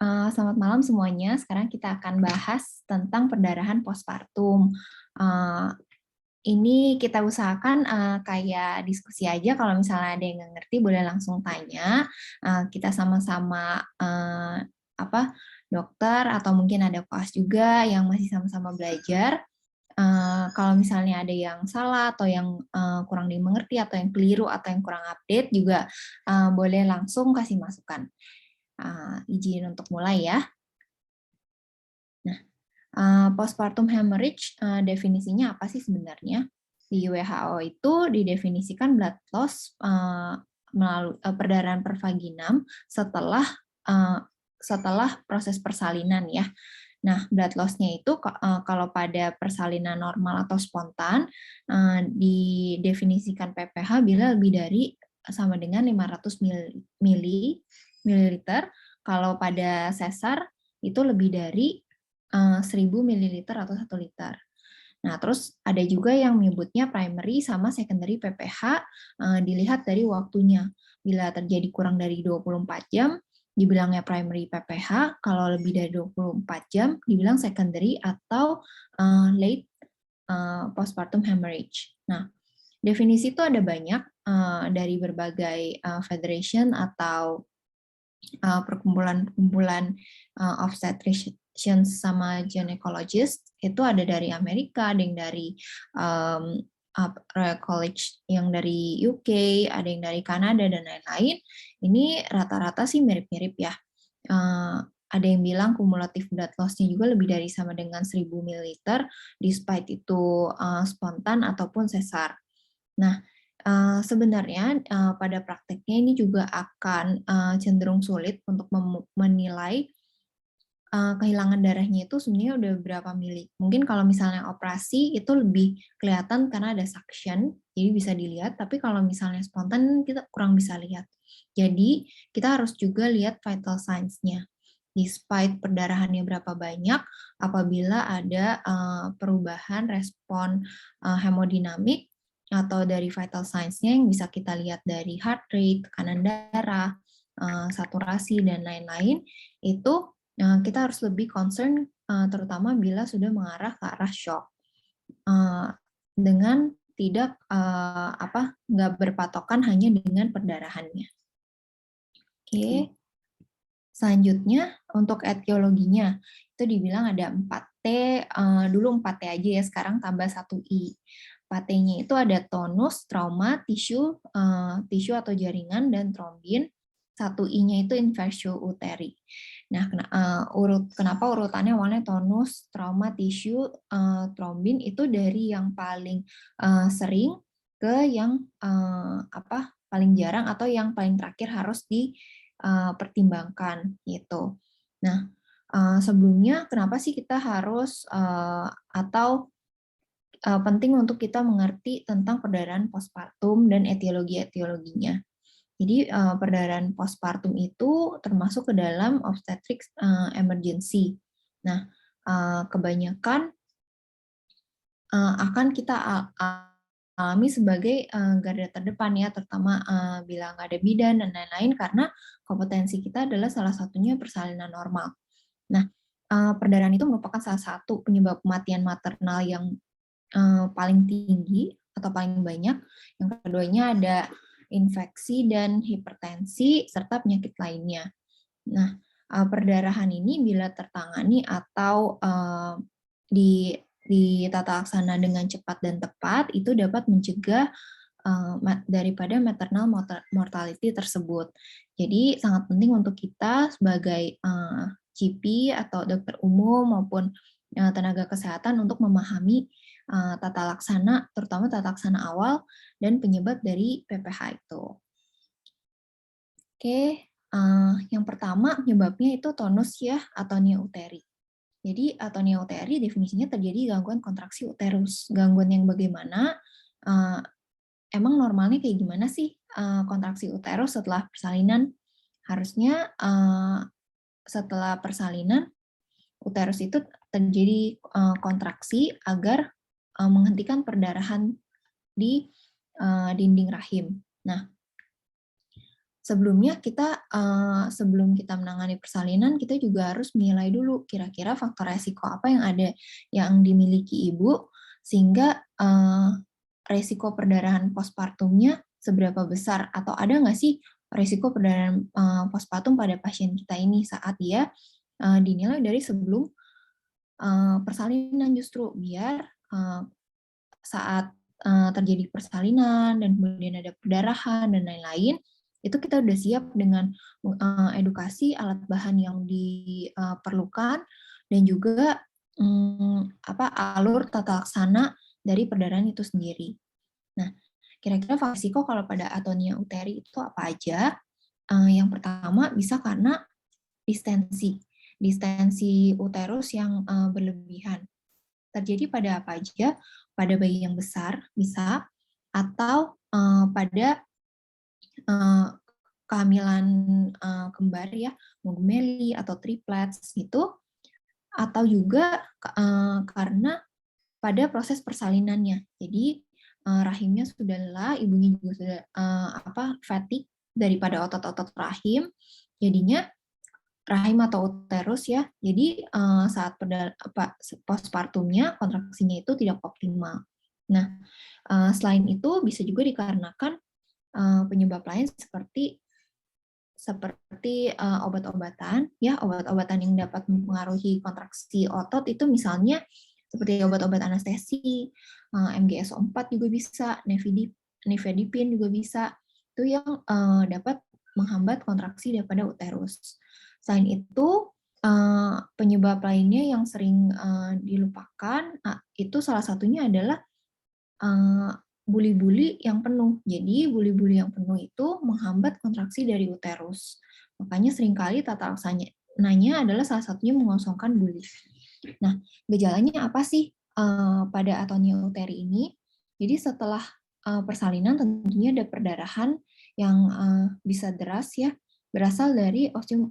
Selamat malam semuanya. Sekarang kita akan bahas tentang perdarahan postpartum. Eh, ini kita usahakan kayak diskusi aja. Kalau misalnya ada yang nggak ngerti, boleh langsung tanya. Kita sama-sama apa dokter atau mungkin ada kelas juga yang masih sama-sama belajar. Kalau misalnya ada yang salah atau yang kurang dimengerti atau yang keliru atau yang kurang update juga boleh langsung kasih masukan. Izin untuk mulai ya. Nah, postpartum hemorrhage definisinya apa sih sebenarnya? Di WHO itu didefinisikan blood loss melalui perdarahan per vaginam setelah setelah proses persalinan ya. Nah, blood loss-nya itu kalau pada persalinan normal atau spontan didefinisikan pph bila lebih dari sama dengan 500 mililiter. Kalau pada sesar itu lebih dari 1000 ml atau 1 liter. Nah, terus ada juga yang menyebutnya primary sama secondary PPH dilihat dari waktunya. Bila terjadi kurang dari 24 jam, dibilangnya primary PPH, kalau lebih dari 24 jam, dibilang secondary atau late postpartum hemorrhage. Nah, definisi itu ada banyak dari berbagai federation atau perkumpulan-perkumpulan obstetricians sama gynecologist. Itu ada dari Amerika, ada yang dari Royal College yang dari UK, ada yang dari Kanada dan lain-lain. Ini rata-rata sih mirip-mirip ya. Ada yang bilang kumulatif blood loss-nya juga lebih dari sama dengan 1000 ml, despite itu spontan ataupun sesar. Nah, sebenarnya pada prakteknya ini juga akan cenderung sulit untuk menilai kehilangan darahnya itu sebenarnya udah berapa mili. Mungkin kalau misalnya operasi itu lebih kelihatan karena ada suction, jadi bisa dilihat, tapi kalau misalnya spontan kita kurang bisa lihat. Jadi kita harus juga lihat vital signs-nya. Despite perdarahannya berapa banyak, apabila ada perubahan respon hemodinamik atau dari vital signs-nya yang bisa kita lihat dari heart rate, tekanan darah, saturasi, dan lain-lain, itu kita harus lebih concern terutama bila sudah mengarah ke arah shock. Dengan tidak nggak berpatokan hanya dengan perdarahannya. Oke. Selanjutnya untuk etiologinya itu dibilang ada 4T, dulu 4T aja ya, sekarang tambah 1I. 4T-nya itu ada tonus, trauma, tisu atau jaringan, dan trombin. 1I-nya itu infeksio uteri. Nah, kenapa urutannya awalnya tonus, trauma, tisu, trombin itu dari yang paling sering ke yang paling jarang atau yang paling terakhir harus dipertimbangkan gitu. Nah, sebelumnya kenapa sih kita harus penting untuk kita mengerti tentang perdarahan postpartum dan etiologi-etiologinya. Jadi perdarahan postpartum itu termasuk ke dalam obstetrics emergency. Nah, kebanyakan akan kita alami sebagai garda terdepan ya, terutama bila nggak ada bidan dan lain-lain, karena kompetensi kita adalah salah satunya persalinan normal. Nah, perdarahan itu merupakan salah satu penyebab kematian maternal yang paling tinggi atau paling banyak. Yang keduanya ada infeksi dan hipertensi serta penyakit lainnya. Nah, perdarahan ini bila tertangani atau di tata laksana dengan cepat dan tepat itu dapat mencegah daripada maternal mortality tersebut. Jadi sangat penting untuk kita sebagai GP atau dokter umum maupun tenaga kesehatan untuk memahami tata laksana, terutama tata laksana awal dan penyebab dari PPH itu. Oke, yang pertama penyebabnya itu tonus ya, atonia uteri. Jadi atonia uteri definisinya terjadi gangguan kontraksi uterus. Gangguan yang bagaimana? Emang normalnya kayak gimana sih kontraksi uterus setelah persalinan? Harusnya setelah persalinan uterus itu terjadi kontraksi agar menghentikan perdarahan di dinding rahim. Nah, sebelumnya sebelum kita menangani persalinan, kita juga harus menilai dulu kira-kira faktor resiko apa yang dimiliki ibu, sehingga resiko perdarahan postpartumnya seberapa besar, atau ada nggak sih resiko perdarahan postpartum pada pasien kita ini saat dia dinilai dari sebelum persalinan, justru biar saat terjadi persalinan dan kemudian ada perdarahan dan lain-lain, itu kita udah siap dengan edukasi alat bahan yang diperlukan dan juga alur tata laksana dari perdarahan itu sendiri. Nah, kira-kira resiko kalau pada atonia uteri itu apa aja? Yang pertama bisa karena distensi uterus yang berlebihan. Terjadi pada apa aja? Pada bayi yang besar bisa, atau pada kehamilan kembar ya, mau gemeli atau triplets gitu, atau juga karena pada proses persalinannya. Jadi rahimnya sudah lelah, ibunya juga sudah fatigue daripada otot-otot rahim, jadinya rahim atau uterus ya. Jadi saat postpartumnya kontraksinya itu tidak optimal. Nah, selain itu bisa juga dikarenakan penyebab lain seperti obat-obatan ya, obat-obatan yang dapat mempengaruhi kontraksi otot itu misalnya seperti obat-obat anestesi, MGSO4 juga bisa, nifedipin juga bisa. Itu yang dapat menghambat kontraksi daripada uterus. Selain itu, penyebab lainnya yang sering dilupakan, itu salah satunya adalah buli-buli yang penuh. Jadi buli-buli yang penuh itu menghambat kontraksi dari uterus. Makanya seringkali tata laksananya adalah salah satunya mengosongkan buli. Nah, gejalanya apa sih pada atonia uteri ini? Jadi setelah persalinan tentunya ada perdarahan yang bisa deras ya, berasal dari ostium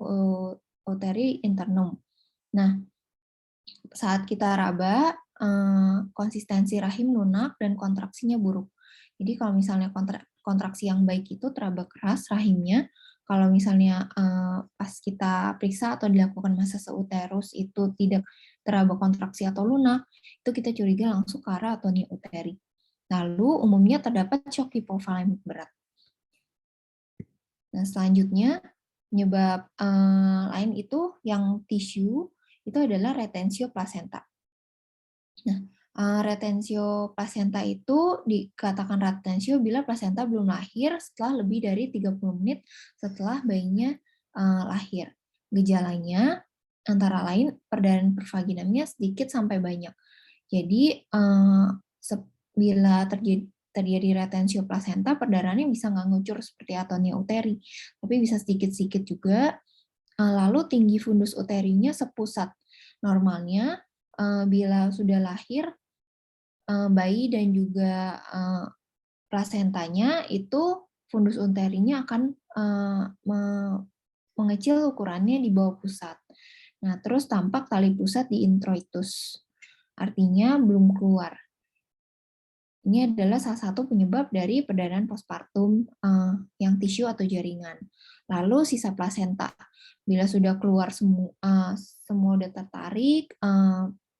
uteri internum. Nah, saat kita raba, konsistensi rahim lunak dan kontraksinya buruk. Jadi kalau misalnya kontraksi yang baik itu teraba keras rahimnya, kalau misalnya pas kita periksa atau dilakukan masa seuterus itu tidak teraba kontraksi atau lunak, itu kita curiga langsung ke arah atonia uteri. Lalu umumnya terdapat shock hipovolemik berat. Nah, selanjutnya penyebab lain itu yang tisu itu adalah retensio placenta. Nah, retensio placenta itu dikatakan retensio bila placenta belum lahir setelah lebih dari 30 menit setelah bayinya lahir. Gejalanya antara lain perdarahan pervaginamnya sedikit sampai banyak. Jadi bila terjadi retensio placenta, perdarahannya bisa nggak ngucur seperti atonia uteri, tapi bisa sedikit-sedikit juga. Lalu tinggi fundus uterinya sepusat. Normalnya bila sudah lahir, bayi dan juga plasentanya itu fundus uterinya akan mengecil ukurannya di bawah pusat. Nah, terus tampak tali pusat di introitus, artinya belum keluar. Ini adalah salah satu penyebab dari perdarahan postpartum yang tisu atau jaringan. Lalu sisa plasenta, bila sudah keluar semua udah tertarik,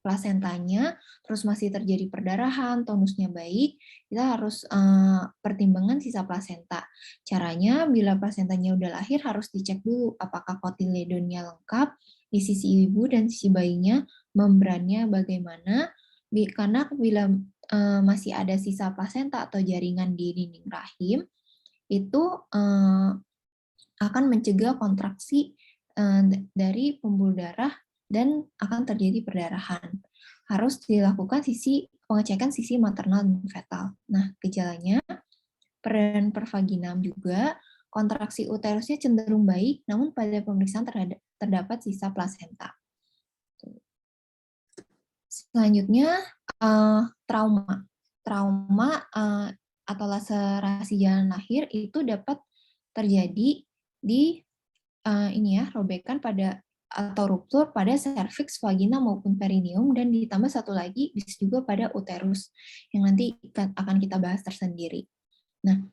plasentanya, terus masih terjadi perdarahan, tonusnya baik, kita harus pertimbangan sisa plasenta. Caranya, bila plasentanya udah lahir, harus dicek dulu apakah kotiledonnya lengkap, di sisi ibu dan sisi bayinya, membrannya bagaimana, karena bila masih ada sisa plasenta atau jaringan di dinding rahim, itu akan mencegah kontraksi dari pembuluh darah dan akan terjadi perdarahan. Harus dilakukan pengecekan sisi maternal dan fetal. Nah, gejalanya perdarahan pervaginam juga, kontraksi uterusnya cenderung baik, namun pada pemeriksaan terdapat sisa plasenta. Selanjutnya, trauma. Trauma atau laserasi jalan lahir itu dapat terjadi di robekan pada atau ruptur pada serviks, vagina maupun perineum, dan ditambah satu lagi bisa juga pada uterus yang nanti akan kita bahas tersendiri. Nah,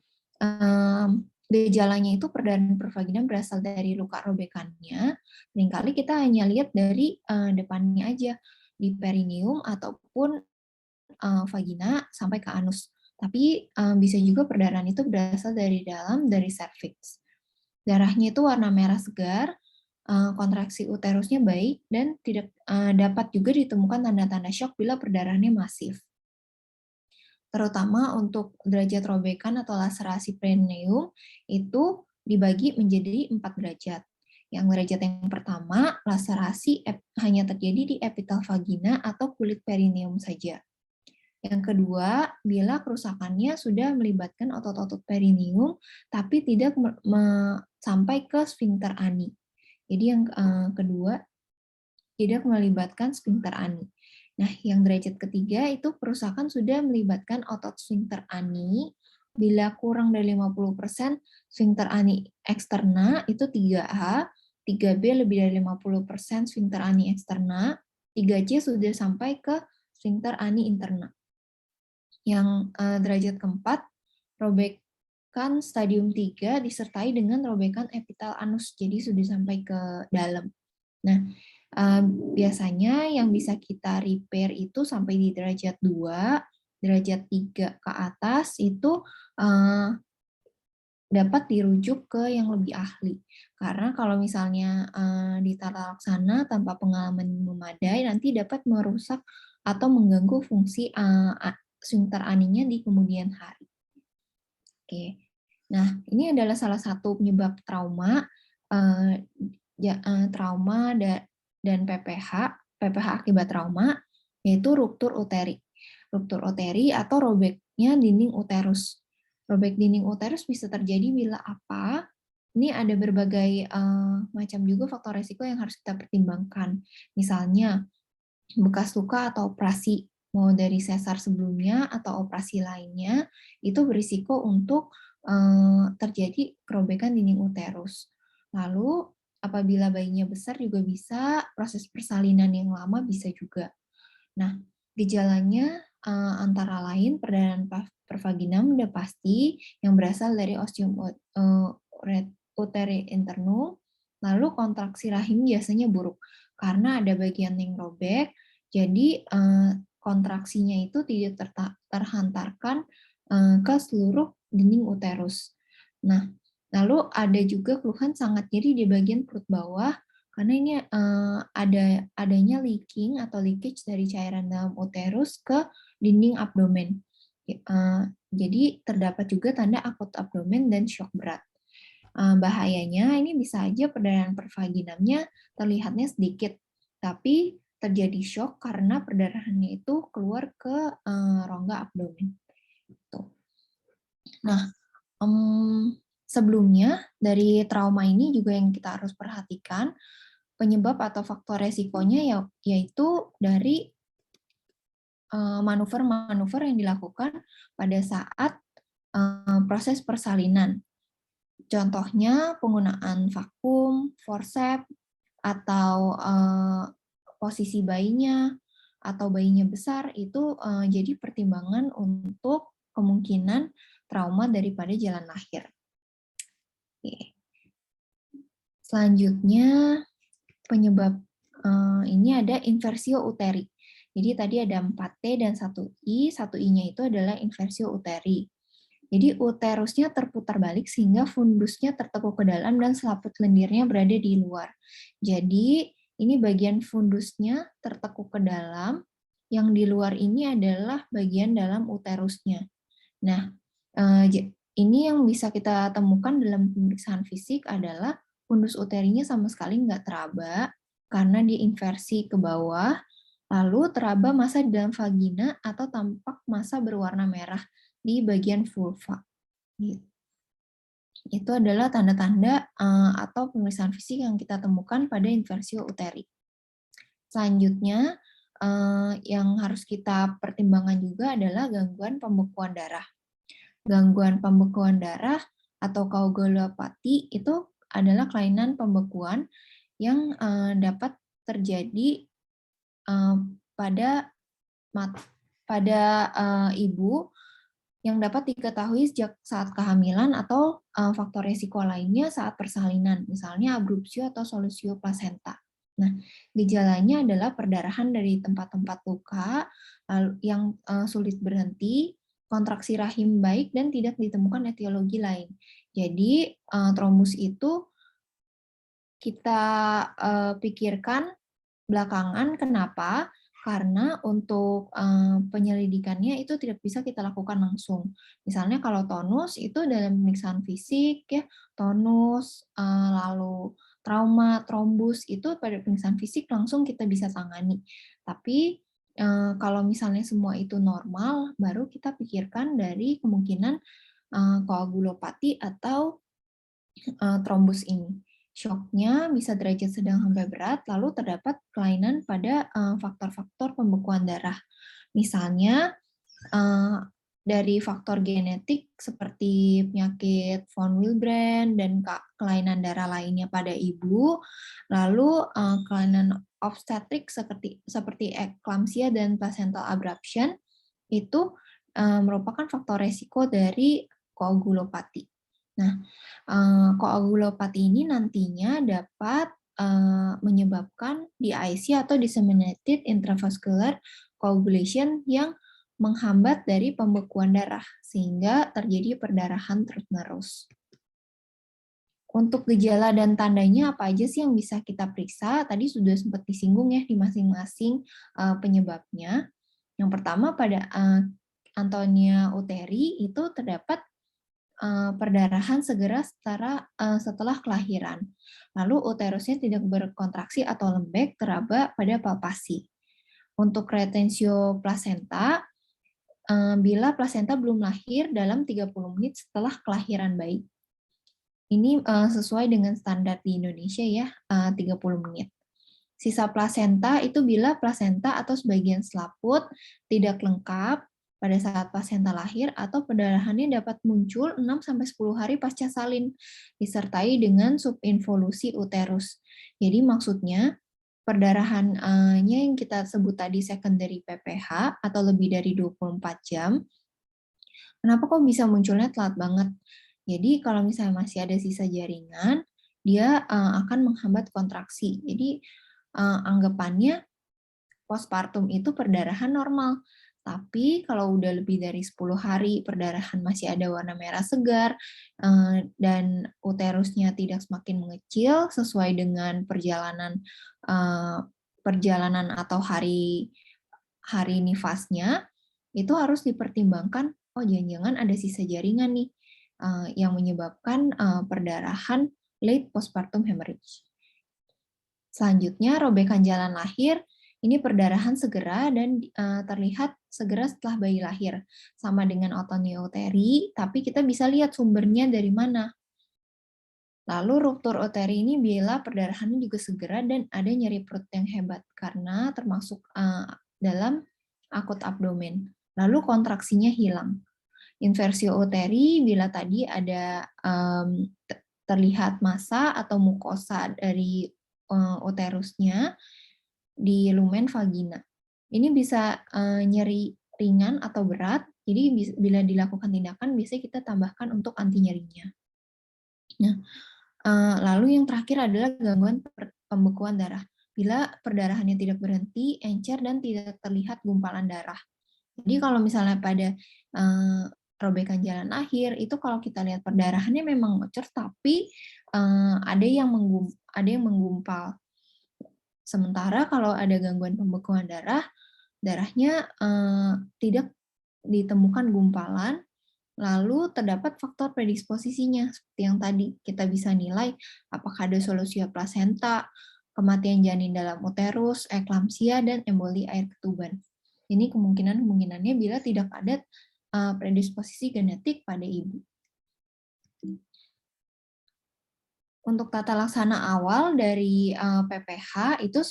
gejalanya itu perdarahan pervaginam berasal dari luka robekannya, seringkali kita hanya lihat dari depannya aja, di perineum ataupun vagina sampai ke anus. Tapi bisa juga perdarahan itu berasal dari dalam, dari serviks. Darahnya itu warna merah segar, kontraksi uterusnya baik, dan tidak dapat juga ditemukan tanda-tanda shock bila perdarahannya masif. Terutama untuk derajat robekan atau laserasi perineum itu dibagi menjadi 4 derajat. Yang derajat yang pertama, laserasi hanya terjadi di epitel vagina atau kulit perineum saja. Yang kedua, bila kerusakannya sudah melibatkan otot-otot perineum, tapi tidak sampai ke sphincter ani. Jadi yang kedua, tidak melibatkan sphincter ani. Nah, yang derajat ketiga itu kerusakan sudah melibatkan otot sphincter ani. Bila kurang dari 50% sphincter ani eksterna itu 3A, 3B lebih dari 50% sphincter ani eksterna, 3C sudah sampai ke sphincter ani interna. Yang derajat keempat, robekan stadium 3 disertai dengan robekan epitel anus, jadi sudah sampai ke dalam. Nah, biasanya yang bisa kita repair itu sampai di derajat 2, derajat 3 ke atas itu dapat dirujuk ke yang lebih ahli. Karena kalau misalnya di tata laksana tanpa pengalaman memadai, nanti dapat merusak atau mengganggu fungsi sphincter aninya di kemudian hari. Oke. Nah, ini adalah salah satu penyebab trauma, trauma dan PPH akibat trauma, yaitu ruptur uteri. Ruptur uteri atau robeknya dinding uterus. Robek dinding uterus bisa terjadi bila apa? Ini ada berbagai macam juga faktor resiko yang harus kita pertimbangkan. Misalnya, bekas luka atau operasi, mau dari sesar sebelumnya atau operasi lainnya, itu berisiko untuk terjadi kerobekan dinding uterus. Lalu, apabila bayinya besar juga bisa, proses persalinan yang lama bisa juga. Nah, gejalanya antara lain perdarahan pervaginam udah pasti, yang berasal dari ostium uteri internum, lalu kontraksi rahim biasanya buruk, karena ada bagian yang robek, jadi kontraksinya itu tidak terhantarkan ke seluruh dinding uterus. Nah, lalu ada juga keluhan sangat nyeri di bagian perut bawah, karena ini adanya leaking atau leakage dari cairan dalam uterus ke dinding abdomen. Jadi terdapat juga tanda akut abdomen dan shock berat. Bahayanya ini bisa aja perdarahan pervaginamnya terlihatnya sedikit, tapi terjadi shock karena perdarahannya itu keluar ke rongga abdomen. Nah, sebelumnya dari trauma ini juga yang kita harus perhatikan, penyebab atau faktor resikonya yaitu dari manuver-manuver yang dilakukan pada saat proses persalinan. Contohnya penggunaan vakum, forceps, atau posisi bayinya, atau bayinya besar, itu jadi pertimbangan untuk kemungkinan trauma daripada jalan lahir. Oke. Selanjutnya, penyebab ini ada inversio uteri. Jadi tadi ada 4T dan 1I, 1I-nya itu adalah inversio uteri. Jadi uterusnya terputar balik sehingga fundusnya tertekuk ke dalam dan selaput lendirnya berada di luar. Jadi ini bagian fundusnya tertekuk ke dalam, yang di luar ini adalah bagian dalam uterusnya. Nah, ini yang bisa kita temukan dalam pemeriksaan fisik adalah fundus uterinya sama sekali nggak teraba karena diinversi ke bawah, lalu teraba massa di dalam vagina atau tampak massa berwarna merah di bagian vulva. Itu adalah tanda-tanda atau pemeriksaan fisik yang kita temukan pada inversio uteri. Selanjutnya, yang harus kita pertimbangkan juga adalah gangguan pembekuan darah. Gangguan pembekuan darah atau koagulopati itu adalah kelainan pembekuan yang dapat terjadi pada ibu yang dapat diketahui sejak saat kehamilan atau faktor resiko lainnya saat persalinan, misalnya abrupsio atau solusio plasenta. Nah, gejalanya adalah perdarahan dari tempat-tempat luka yang sulit berhenti, kontraksi rahim baik, dan tidak ditemukan etiologi lain. Jadi, trombus itu kita pikirkan belakangan. Kenapa? Karena untuk penyelidikannya itu tidak bisa kita lakukan langsung. Misalnya kalau tonus itu dalam pemeriksaan fisik ya, tonus, lalu trauma, trombus itu pada pemeriksaan fisik langsung kita bisa tangani. Tapi kalau misalnya semua itu normal, baru kita pikirkan dari kemungkinan koagulopati atau trombus ini. Shocknya bisa derajat sedang sampai berat, lalu terdapat kelainan pada faktor-faktor pembekuan darah. Misalnya, dari faktor genetik seperti penyakit von Willebrand dan kelainan darah lainnya pada ibu, lalu kelainan obstetrik seperti eklamsia dan placental abruption, itu merupakan faktor resiko dari koagulopati. Nah, koagulopati ini nantinya dapat menyebabkan DIC atau disseminated intravascular coagulation yang menghambat dari pembekuan darah sehingga terjadi perdarahan terus-menerus. Untuk gejala dan tandanya apa aja sih yang bisa kita periksa? Tadi sudah sempat disinggung ya di masing-masing penyebabnya. Yang pertama pada Antonia Uteri itu terdapat perdarahan segera setelah kelahiran. Lalu uterusnya tidak berkontraksi atau lembek, teraba pada palpasi. Untuk retensio plasenta, bila plasenta belum lahir dalam 30 menit setelah kelahiran bayi. Ini sesuai dengan standar di Indonesia ya, 30 menit. Sisa plasenta itu bila plasenta atau sebagian selaput tidak lengkap pada saat plasenta lahir atau perdarahannya dapat muncul 6-10 hari pasca salin, disertai dengan subinvolusi uterus. Jadi maksudnya, perdarahannya yang kita sebut tadi secondary PPH atau lebih dari 24 jam, kenapa kok bisa munculnya telat banget? Jadi kalau misalnya masih ada sisa jaringan, dia akan menghambat kontraksi. Jadi anggapannya postpartum itu perdarahan normal. Tapi kalau udah lebih dari 10 hari perdarahan masih ada warna merah segar dan uterusnya tidak semakin mengecil sesuai dengan perjalanan atau hari nifasnya, itu harus dipertimbangkan, oh jangan-jangan ada sisa jaringan nih yang menyebabkan perdarahan late postpartum hemorrhage. Selanjutnya, robekan jalan lahir. Ini perdarahan segera dan terlihat segera setelah bayi lahir. Sama dengan Antonia Uteri, tapi kita bisa lihat sumbernya dari mana. Lalu ruptur uteri ini bila perdarahannya juga segera dan ada nyeri perut yang hebat, karena termasuk dalam akut abdomen. Lalu kontraksinya hilang. Inversio uteri bila tadi ada terlihat massa atau mukosa dari uterusnya di lumen vagina. Ini bisa nyeri ringan atau berat, jadi bila dilakukan tindakan biasanya kita tambahkan untuk anti nyerinya. Nah, lalu yang terakhir adalah gangguan pembekuan darah. Bila perdarahannya tidak berhenti, encer, dan tidak terlihat gumpalan darah. Jadi kalau misalnya pada robekan jalan akhir, itu kalau kita lihat perdarahannya memang ngocor, tapi ada yang menggumpal. Sementara kalau ada gangguan pembekuan darah, darahnya tidak ditemukan gumpalan, lalu terdapat faktor predisposisinya, seperti yang tadi kita bisa nilai apakah ada solusio plasenta, kematian janin dalam uterus, eklamsia, dan emboli air ketuban. Ini kemungkinannya bila tidak ada predisposisi genetik pada ibu. Untuk tata laksana awal dari PPH itu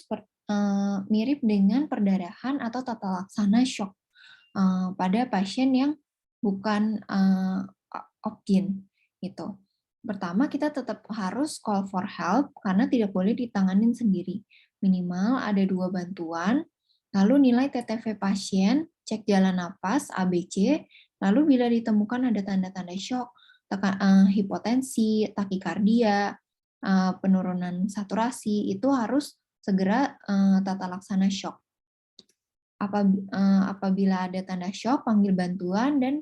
mirip dengan perdarahan atau tata laksana shock pada pasien yang bukan opgyn gitu. Pertama, kita tetap harus call for help karena tidak boleh ditanganin sendiri. Minimal ada 2 bantuan, lalu nilai TTV pasien, cek jalan napas, ABC, Lalu bila ditemukan ada tanda-tanda shock, hipotensi, takikardia, penurunan saturasi, itu harus segera tata laksana shock. Apabila ada tanda shock, panggil bantuan dan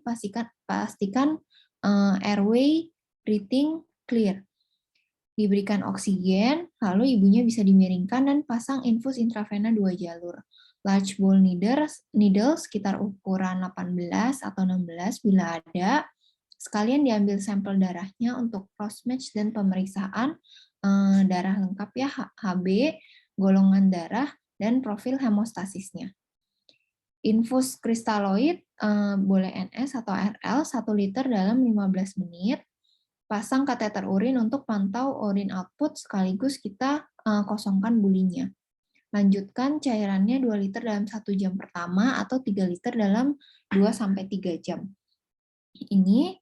pastikan airway breathing clear. Diberikan oksigen, lalu ibunya bisa dimiringkan dan pasang infus intravena 2 jalur. Large ball needle sekitar ukuran 18 atau 16 bila ada. Sekalian diambil sampel darahnya untuk cross match dan pemeriksaan darah lengkap ya, HB, golongan darah, dan profil hemostasisnya. Infus kristaloid boleh NS atau RL 1 liter dalam 15 menit. Pasang kateter urin untuk pantau urin output sekaligus kita kosongkan bulinya. Lanjutkan cairannya 2 liter dalam 1 jam pertama atau 3 liter dalam 2-3 jam. Ini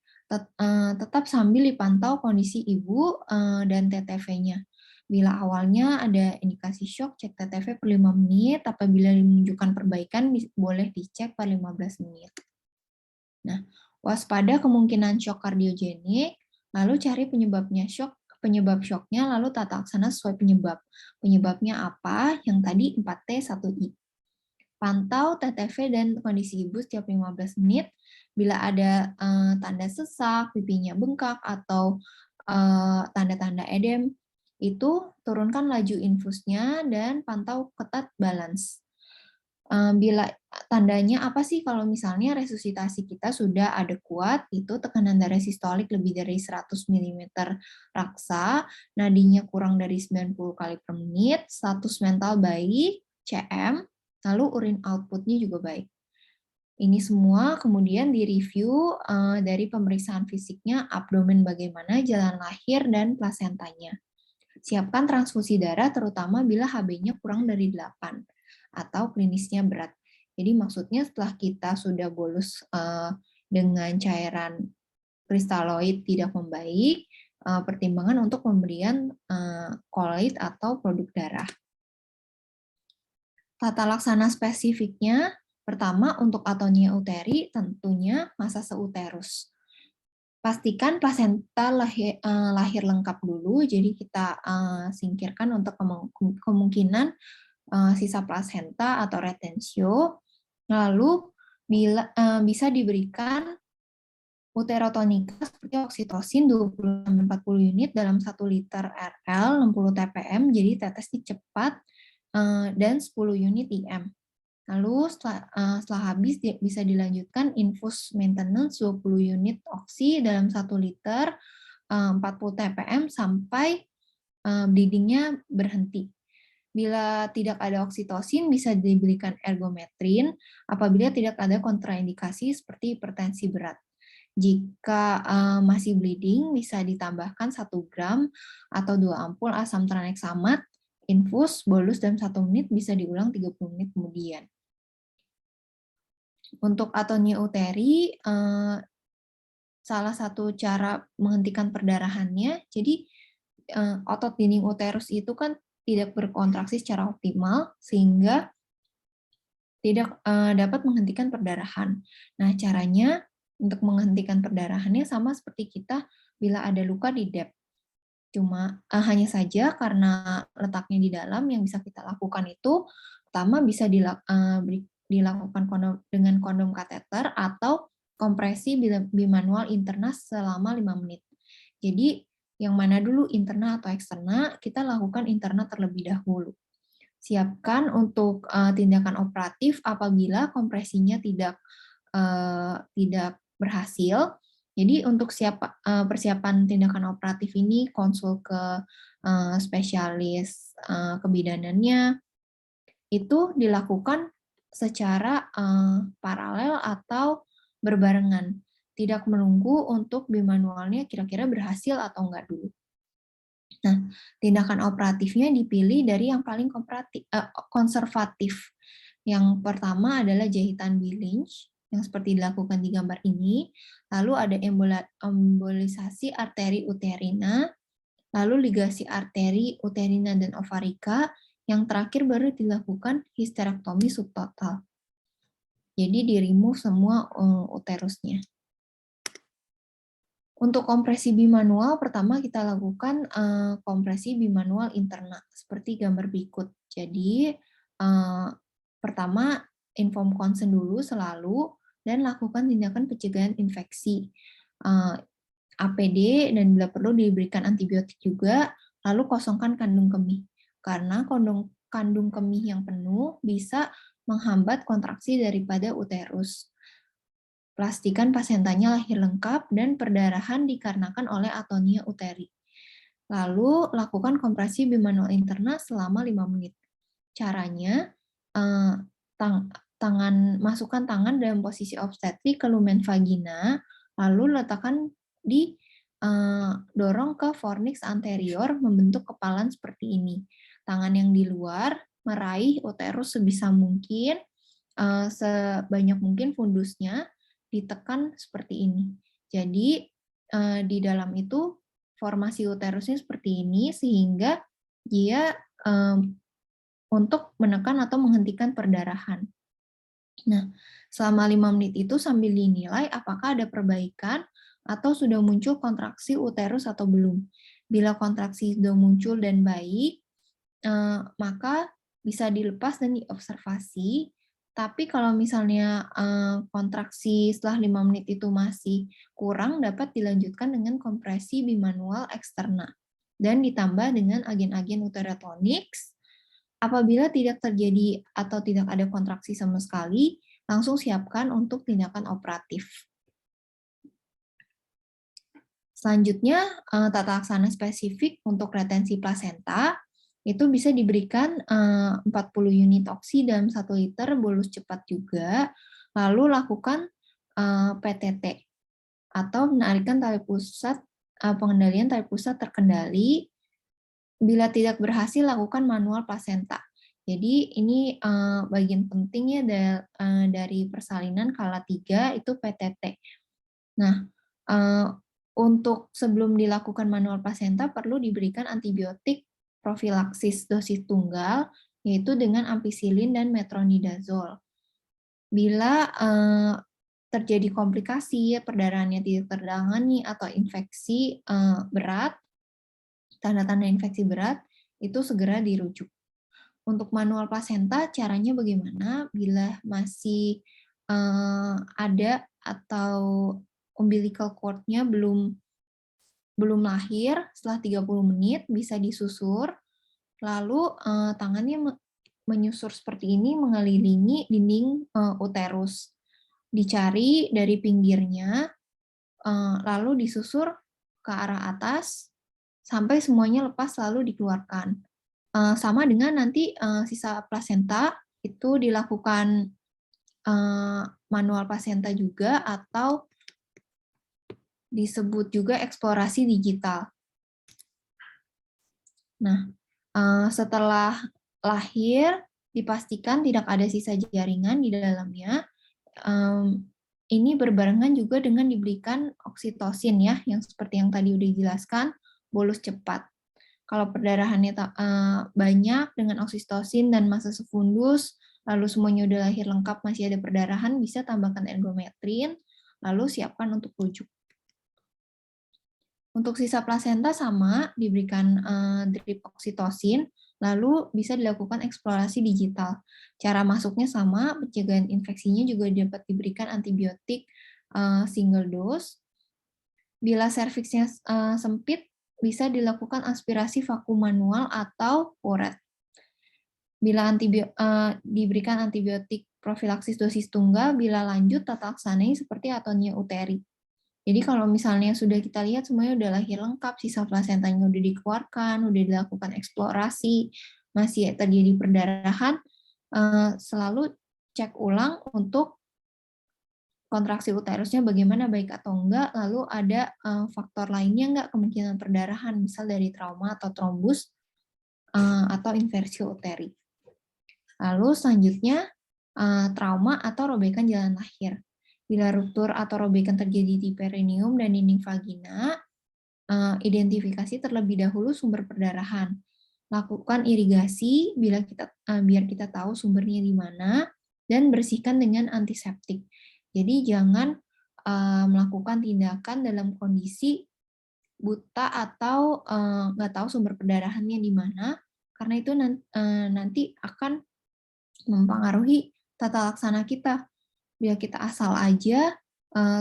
tetap sambil dipantau kondisi ibu dan TTV-nya. Bila awalnya ada indikasi shock, cek TTV per 5 menit. Apabila menunjukkan perbaikan, boleh dicek per 15 menit. Nah, waspada kemungkinan shock kardiogenik, lalu cari penyebab shocknya, lalu tata laksana sesuai penyebab. Penyebabnya apa? Yang tadi 4T, 1I. Pantau TTV dan kondisi ibu setiap 15 menit. Bila ada tanda sesak, pipinya bengkak, atau tanda-tanda edem, itu turunkan laju infusnya dan pantau ketat balance. Bila tandanya apa sih kalau misalnya resusitasi kita sudah ada kuat, itu tekanan darah sistolik lebih dari 100 mm raksa, nadinya kurang dari 90 kali per menit, status mental baik, CM, lalu urin output-nya juga baik. Ini semua kemudian direview dari pemeriksaan fisiknya, abdomen bagaimana, jalan lahir, dan plasentanya. Siapkan transfusi darah terutama bila HB-nya kurang dari 8 atau klinisnya berat. Jadi maksudnya setelah kita sudah bolus dengan cairan kristaloid tidak membaik, pertimbangan untuk pemberian koloid atau produk darah. Tata laksana spesifiknya, pertama untuk atonia uteri tentunya masa seuterus. Pastikan plasenta lahir lengkap dulu, jadi kita singkirkan untuk kemungkinan sisa plasenta atau retensio. Lalu bisa diberikan uterotonika seperti oksitosin 20-40 unit dalam 1 liter RL 60 TPM, jadi tetesnya cepat, dan 10 unit IM. Lalu setelah habis bisa dilanjutkan infus maintenance 20 unit oksi dalam 1 liter 40 TPM sampai bleedingnya berhenti. Bila tidak ada oksitosin, bisa diberikan ergometrin apabila tidak ada kontraindikasi seperti hipertensi berat. Jika masih bleeding, bisa ditambahkan 1 gram atau 2 ampul asam tranexamat, infus, bolus dalam 1 menit, bisa diulang 30 menit kemudian. Untuk atonia uteri, salah satu cara menghentikan perdarahannya, jadi otot dinding uterus itu kan tidak berkontraksi secara optimal, sehingga tidak dapat menghentikan perdarahan. Nah, caranya untuk menghentikan perdarahannya sama seperti kita bila ada luka di dep. Cuma hanya saja karena letaknya di dalam, yang bisa kita lakukan itu, pertama bisa dilakukan dengan kondom kateter atau kompresi bimanual interna selama 5 menit. Jadi, yang mana dulu interna atau eksterna, kita lakukan interna terlebih dahulu. Siapkan untuk tindakan operatif apabila kompresinya tidak berhasil. Jadi untuk persiapan tindakan operatif ini konsul ke spesialis kebidanannya, itu dilakukan secara paralel atau berbarengan. Tidak menunggu untuk bimanualnya kira-kira berhasil atau enggak dulu. Nah, tindakan operatifnya dipilih dari yang paling konservatif. Yang pertama adalah jahitan Billinge, yang seperti dilakukan di gambar ini. Lalu ada embolisasi arteri uterina, lalu ligasi arteri uterina dan ovarika, yang terakhir baru dilakukan histerektomi subtotal. Jadi di-remove semua uterusnya. Untuk kompresi bimanual, pertama kita lakukan kompresi bimanual interna, seperti gambar berikut. Jadi, pertama, inform consent dulu selalu, dan lakukan tindakan pencegahan infeksi. APD, dan bila perlu diberikan antibiotik juga, lalu kosongkan kandung kemih. Karena kandung kemih yang penuh bisa menghambat kontraksi daripada uterus. Pastikan pasentanya lahir lengkap dan perdarahan dikarenakan oleh atonia uteri. Lalu, lakukan kompresi bimanual interna selama 5 menit. Caranya, masukkan tangan dalam posisi obstetrik ke lumen vagina, lalu letakkan dorong ke fornix anterior membentuk kepalan seperti ini. Tangan yang di luar meraih uterus sebisa mungkin, sebanyak mungkin fundusnya, ditekan seperti ini. Jadi di dalam itu formasi uterusnya seperti ini sehingga dia untuk menekan atau menghentikan perdarahan. Nah, selama 5 menit itu sambil dinilai apakah ada perbaikan atau sudah muncul kontraksi uterus atau belum. Bila kontraksi sudah muncul dan baik, maka bisa dilepas dan diobservasi. Tapi kalau misalnya kontraksi setelah 5 menit itu masih kurang, dapat dilanjutkan dengan kompresi bimanual eksterna dan ditambah dengan agen-agen uterotonics. Apabila tidak terjadi atau tidak ada kontraksi sama sekali, langsung siapkan untuk tindakan operatif. Selanjutnya, tata laksana spesifik untuk retensi plasenta itu bisa diberikan 40 unit oksi dalam 1 liter bolus cepat juga, lalu lakukan PTT atau menarikan tali pusat, pengendalian tali pusat terkendali. Bila tidak berhasil, lakukan manual plasenta. Jadi ini bagian pentingnya dari persalinan kala 3 itu PTT. Nah, untuk sebelum dilakukan manual plasenta perlu diberikan antibiotik profilaksis dosis tunggal, yaitu dengan ampicillin dan metronidazole. Bila terjadi komplikasi, perdarahannya tidak tertangani atau infeksi berat, tanda-tanda infeksi berat, itu segera dirujuk. Untuk manual plasenta, caranya bagaimana? Bila masih ada atau umbilical cord-nya belum lahir, setelah 30 menit bisa disusur, lalu tangannya menyusur seperti ini mengelilingi dinding uterus. Dicari dari pinggirnya, lalu disusur ke arah atas, sampai semuanya lepas lalu dikeluarkan. Sama dengan nanti sisa plasenta, itu dilakukan manual plasenta juga, atau disebut juga eksplorasi digital. Nah, setelah lahir, dipastikan tidak ada sisa jaringan di dalamnya. Ini berbarengan juga dengan diberikan oksitosin ya, yang seperti yang tadi udah dijelaskan, bolus cepat. Kalau perdarahannya banyak dengan oksitosin dan massa sefundus, lalu semuanya udah lahir lengkap, masih ada perdarahan, bisa tambahkan ergometrin, lalu siapkan untuk rujuk. Untuk sisa plasenta sama, diberikan drip oksitosin, lalu bisa dilakukan eksplorasi digital. Cara masuknya sama, pencegahan infeksinya juga dapat diberikan antibiotik single dose. Bila serviksnya sempit, bisa dilakukan aspirasi vakum manual atau uret. Bila diberikan antibiotik profilaksis dosis tunggal, bila lanjut tata laksananya seperti atonia uteri. Jadi kalau misalnya sudah kita lihat semuanya udah lahir lengkap, sisa plasentanya udah dikeluarkan, udah dilakukan eksplorasi, masih terjadi perdarahan, selalu cek ulang untuk kontraksi uterusnya bagaimana, baik atau enggak, lalu ada faktor lainnya enggak, kemungkinan perdarahan, misal dari trauma atau trombus, atau inversio uteri. Lalu selanjutnya, trauma atau robekan jalan lahir. Bila ruptur atau robekan terjadi di perineum dan dinding vagina, identifikasi terlebih dahulu sumber perdarahan. Lakukan irigasi biar kita tahu sumbernya di mana. dan bersihkan dengan antiseptik. Jadi jangan melakukan tindakan dalam kondisi buta atau nggak tahu sumber perdarahannya di mana, karena itu nanti akan mempengaruhi tata laksana kita. Bila kita asal aja,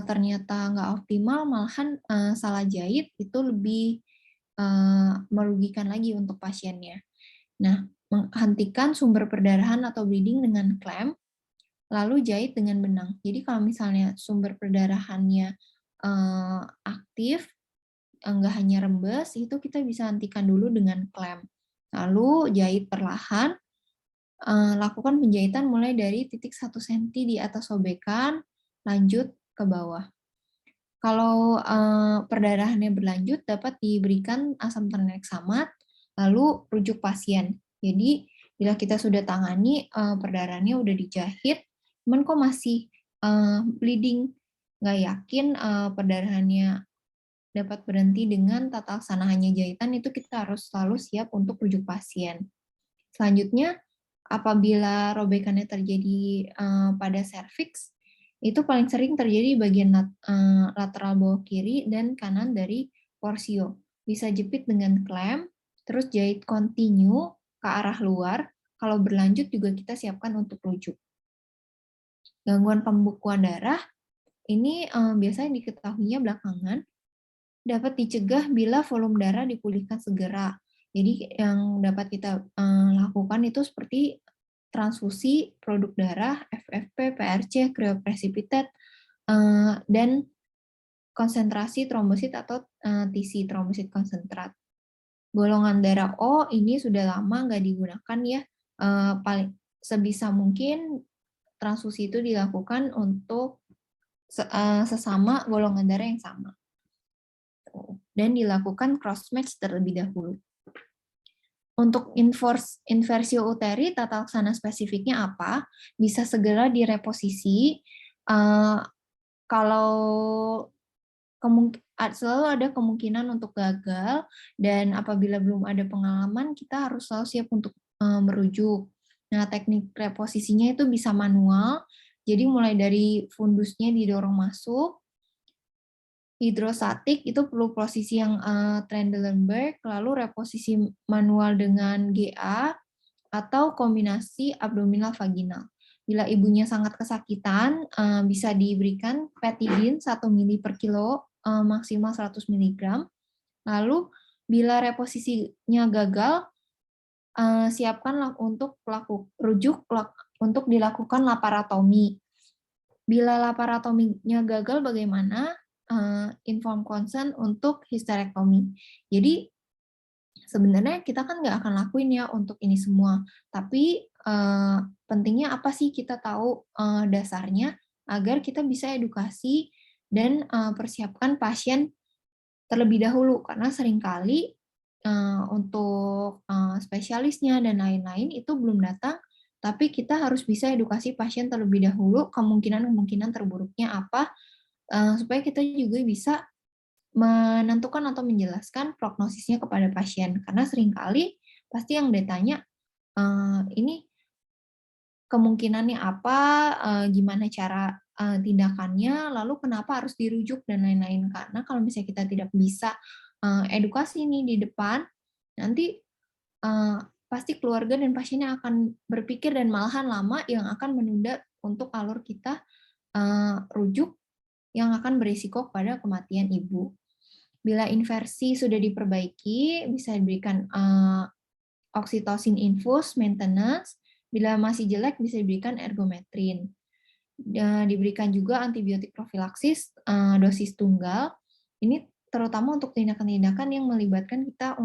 ternyata nggak optimal, malahan salah jahit itu lebih merugikan lagi untuk pasiennya. Nah, menghentikan sumber perdarahan atau bleeding dengan klem, lalu jahit dengan benang. Jadi kalau misalnya sumber perdarahannya aktif, nggak hanya rembes, itu kita bisa hentikan dulu dengan klem. Lalu jahit perlahan, lakukan penjahitan mulai dari titik 1 cm di atas sobekan, lanjut ke bawah. Kalau perdarahannya berlanjut, dapat diberikan asam tranexamat, lalu rujuk pasien. Jadi, bila kita sudah tangani, perdarahannya udah dijahit, cuman kok masih bleeding, nggak yakin perdarahannya dapat berhenti dengan tata laksana hanya jahitan, itu kita harus selalu siap untuk rujuk pasien. Selanjutnya, apabila robekannya terjadi pada serviks, itu paling sering terjadi di bagian lateral bawah kiri dan kanan dari porsio. Bisa jepit dengan klem, terus jahit kontinu ke arah luar. Kalau berlanjut juga kita siapkan untuk rujuk. Gangguan pembekuan darah, ini biasanya diketahuinya belakangan, dapat dicegah bila volume darah dipulihkan segera. Jadi yang dapat kita lakukan itu seperti transfusi produk darah, FFP, PRC, cryoprecipitate, dan konsentrasi trombosit atau TC, trombosit konsentrat. Golongan darah O ini sudah lama nggak digunakan ya. Paling sebisa mungkin transfusi itu dilakukan untuk sesama golongan darah yang sama. Dan dilakukan cross-match terlebih dahulu. Untuk inversi uteri, tata laksana spesifiknya apa? Bisa segera direposisi. Kalau selalu ada kemungkinan untuk gagal, dan apabila belum ada pengalaman, kita harus selalu siap untuk merujuk. Nah, teknik reposisinya itu bisa manual, jadi mulai dari fundusnya didorong masuk, hidrostatik itu perlu posisi yang Trendelenburg, lalu reposisi manual dengan GA, atau kombinasi abdominal vaginal. Bila ibunya sangat kesakitan, bisa diberikan petidin 1 ml per kilo, maksimal 100 mg. Lalu, bila reposisinya gagal, siapkan untuk rujuk untuk dilakukan laparotomi. Bila laparotominya gagal, bagaimana? Inform consent untuk histerektomi. Jadi sebenarnya kita kan nggak akan lakuin ya untuk ini semua, tapi pentingnya apa sih kita tahu dasarnya agar kita bisa edukasi dan persiapkan pasien terlebih dahulu, karena seringkali untuk spesialisnya dan lain-lain itu belum datang, tapi kita harus bisa edukasi pasien terlebih dahulu kemungkinan-kemungkinan terburuknya apa, supaya kita juga bisa menentukan atau menjelaskan prognosisnya kepada pasien. Karena seringkali pasti yang ditanya, ini kemungkinannya apa, gimana cara tindakannya, lalu kenapa harus dirujuk, dan lain-lain. Karena kalau misalnya kita tidak bisa edukasi nih di depan, nanti pasti keluarga dan pasiennya akan berpikir dan malahan lama yang akan menunda untuk alur kita rujuk yang akan berisiko pada kematian ibu. Bila inversi sudah diperbaiki, bisa diberikan oksitosin infus maintenance. Bila masih jelek, bisa diberikan ergometrin. Diberikan juga antibiotik profilaksis dosis tunggal. Ini terutama untuk tindakan-tindakan yang melibatkan kita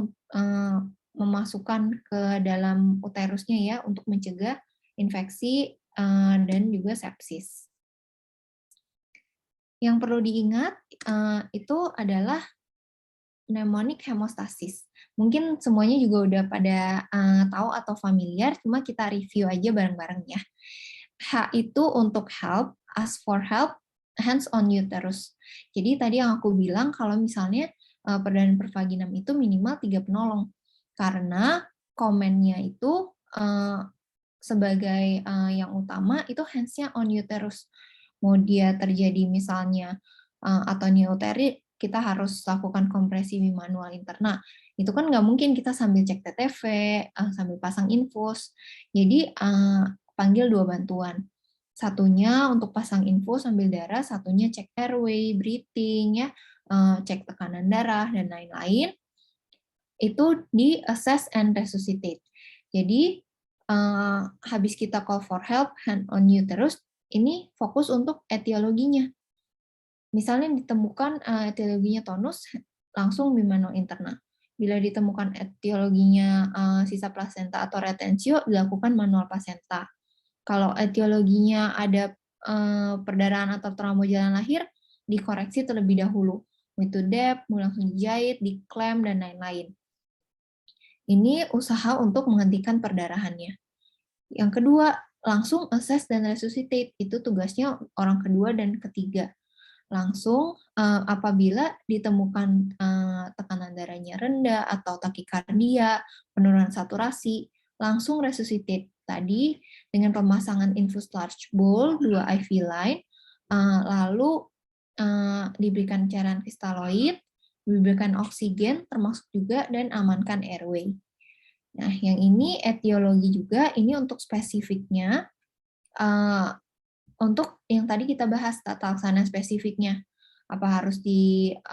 memasukkan ke dalam uterusnya ya, untuk mencegah infeksi dan juga sepsis. Yang perlu diingat itu adalah mnemonic hemostasis. Mungkin semuanya juga udah pada tahu atau familiar, cuma kita review aja bareng-bareng ya. H itu untuk help, ask for help, hands on uterus. Jadi tadi yang aku bilang kalau misalnya perdarahan pervaginam itu minimal 3 penolong. Karena komennya itu sebagai yang utama itu hands-nya on uterus. Mau dia terjadi misalnya atonia uteri, kita harus lakukan kompresi bimanual interna. Itu kan nggak mungkin kita sambil cek TTV, sambil pasang infus. Jadi panggil 2 bantuan. Satunya untuk pasang infus sambil darah, satunya cek airway, breathing, ya, cek tekanan darah, dan lain-lain. Itu di assess and resuscitate. Jadi habis kita call for help, hand on uterus, ini fokus untuk etiologinya. Misalnya ditemukan etiologinya tonus, langsung bimanual interna. Bila ditemukan etiologinya sisa plasenta atau retensio, dilakukan manual placenta. Kalau etiologinya ada perdarahan atau trauma jalan lahir, dikoreksi terlebih dahulu. Itu DEP, mau langsung dijahit, diklem, dan lain-lain. Ini usaha untuk menghentikan perdarahannya. Yang kedua, langsung assess dan resuscitate. Itu tugasnya orang kedua dan ketiga. Langsung apabila ditemukan tekanan darahnya rendah atau takikardia, penurunan saturasi, langsung resuscitate. Tadi dengan pemasangan infus large bowl, 2 IV line, lalu diberikan cairan kristaloid, diberikan oksigen termasuk juga, dan amankan airway. Nah, yang ini etiologi juga, ini untuk spesifiknya, untuk yang tadi kita bahas tata laksana spesifiknya. Apa harus dijahit,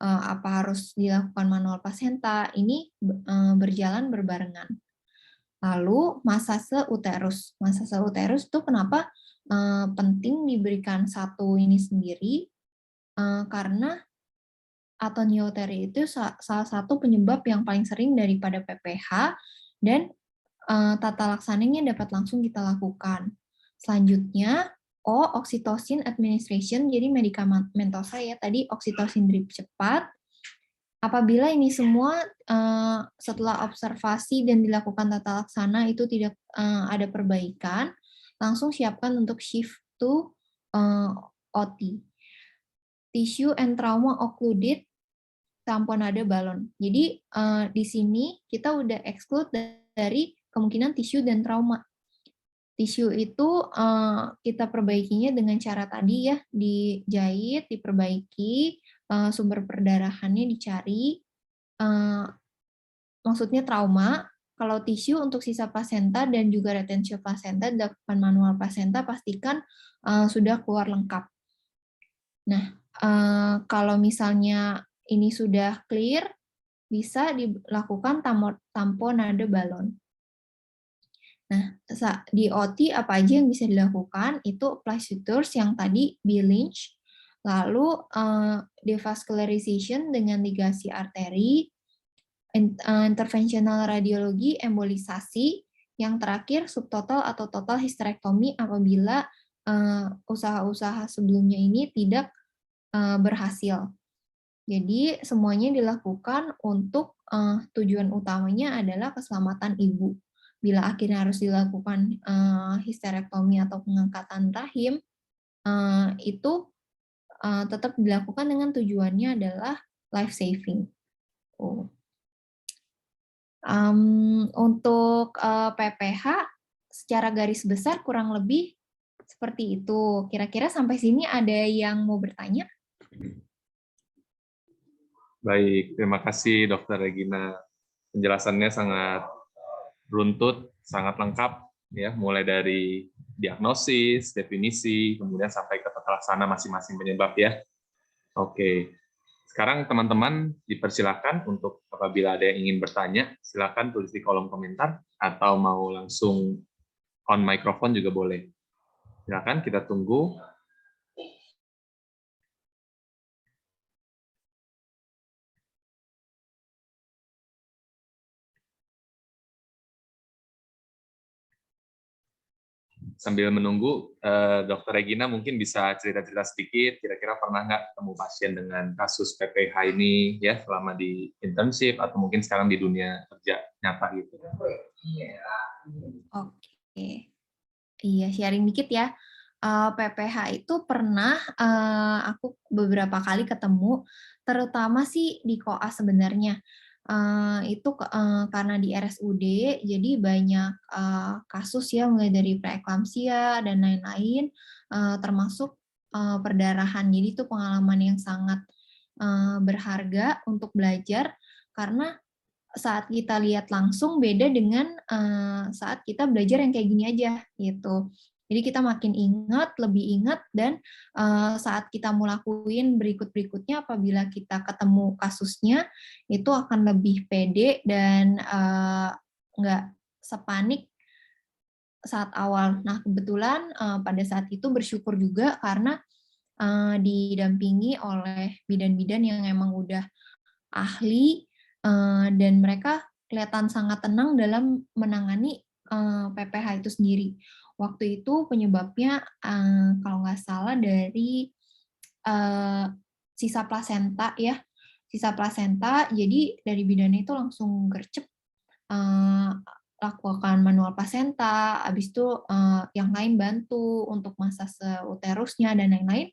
apa harus dilakukan manual placenta, ini berjalan berbarengan. Lalu masa seuterus. Masa seuterus itu kenapa penting diberikan satu ini sendiri, karena atonia uteri itu salah satu penyebab yang paling sering daripada PPH, dan tata laksananya dapat langsung kita lakukan. Selanjutnya, oxytocin administration, jadi medikamentosa ya, tadi oxytocin drip cepat. Apabila ini semua setelah observasi dan dilakukan tata laksana itu tidak ada perbaikan, langsung siapkan untuk shift to OT. Tissue and trauma occluded tamponade balon. Jadi di sini kita udah exclude dari kemungkinan tisu dan trauma. Tisu itu kita perbaikinya dengan cara tadi ya, dijahit, diperbaiki, sumber perdarahannya dicari, maksudnya trauma. Kalau tisu untuk sisa plasenta dan juga retensio plasenta, dilakukan manual plasenta, pastikan sudah keluar lengkap. Nah, kalau misalnya ini sudah clear, bisa dilakukan tamponade balon. Nah, di OT apa aja yang bisa dilakukan? Itu apply sutures yang tadi Billinch, lalu devascularization dengan ligasi arteri, interventional radiologi, embolisasi, yang terakhir subtotal atau total hysterektomi apabila usaha-usaha sebelumnya ini tidak berhasil. Jadi semuanya dilakukan untuk tujuan utamanya adalah keselamatan ibu. Bila akhirnya harus dilakukan histerektomi atau pengangkatan rahim, itu tetap dilakukan dengan tujuannya adalah life saving. Untuk PPH secara garis besar kurang lebih seperti itu. Kira-kira sampai sini ada yang mau bertanya? Baik, terima kasih Dr. Regina. Penjelasannya sangat runtut, sangat lengkap, ya, mulai dari diagnosis, definisi, kemudian sampai ke tata laksana masing-masing penyebab ya. Oke, sekarang teman-teman dipersilakan untuk apabila ada yang ingin bertanya, silakan tulis di kolom komentar atau mau langsung on microphone juga boleh. Silakan, kita tunggu. Sambil menunggu, Dr. Regina mungkin bisa cerita-cerita sedikit, kira-kira pernah nggak ketemu pasien dengan kasus PPH ini ya selama di internship atau mungkin sekarang di dunia kerja nyata gitu. Oke, iya sharing dikit ya. PPH itu pernah aku beberapa kali ketemu, terutama sih di koas sebenarnya. itu karena di RSUD, jadi banyak kasus ya, mulai dari preeklamsia dan lain-lain, termasuk perdarahan. Jadi itu pengalaman yang sangat berharga untuk belajar, karena saat kita lihat langsung beda dengan saat kita belajar yang kayak gini aja gitu. Jadi kita makin ingat, lebih ingat, dan saat kita mau lakuin berikut-berikutnya, apabila kita ketemu kasusnya, itu akan lebih pede dan nggak sepanik saat awal. Nah, kebetulan pada saat itu bersyukur juga karena didampingi oleh bidan-bidan yang emang udah ahli, dan mereka kelihatan sangat tenang dalam menangani PPH itu sendiri. Waktu itu penyebabnya kalau nggak salah dari sisa plasenta ya, sisa plasenta. Jadi dari bidannya itu langsung gercep lakukan manual plasenta, habis itu yang lain bantu untuk masase uterusnya dan lain-lain.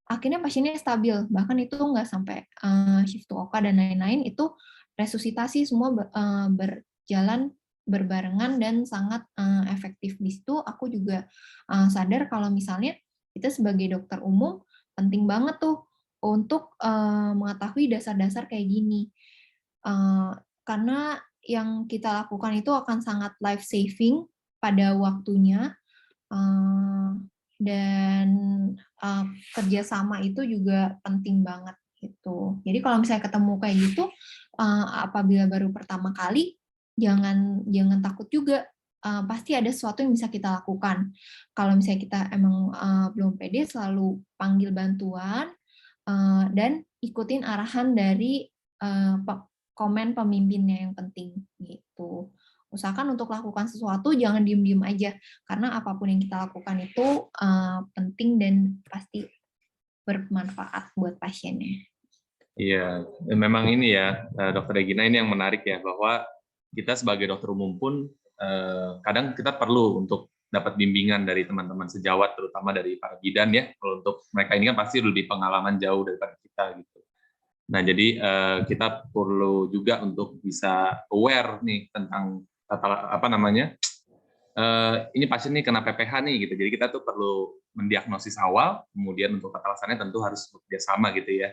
Akhirnya pasiennya stabil, bahkan itu nggak sampai shift to OK dan lain-lain, itu resusitasi semua berjalan berbarengan dan sangat efektif. Di situ aku juga sadar kalau misalnya kita sebagai dokter umum penting banget tuh untuk mengetahui dasar-dasar kayak gini. Karena yang kita lakukan itu akan sangat life saving pada waktunya, dan kerjasama itu juga penting banget gitu. Jadi kalau misalnya ketemu kayak gitu, apabila baru pertama kali, jangan takut juga. Pasti ada sesuatu yang bisa kita lakukan. Kalau misalnya kita emang belum pede, selalu panggil bantuan dan ikutin arahan dari komen pemimpinnya yang penting gitu. Usahakan untuk lakukan sesuatu, jangan diem-diem aja, karena apapun yang kita lakukan itu penting dan pasti bermanfaat buat pasiennya. Iya, memang ini ya, Dokter Regina, ini yang menarik ya, bahwa kita sebagai dokter umum pun kadang kita perlu untuk dapat bimbingan dari teman-teman sejawat, terutama dari para bidan ya. Kalau untuk mereka ini kan pasti lebih pengalaman jauh daripada kita gitu. Nah, jadi kita perlu juga untuk bisa aware nih tentang apa namanya, ini pasien nih kena PPH nih gitu. Jadi kita tuh perlu mendiagnosis awal, kemudian untuk tata laksananya tentu harus bekerja sama gitu ya.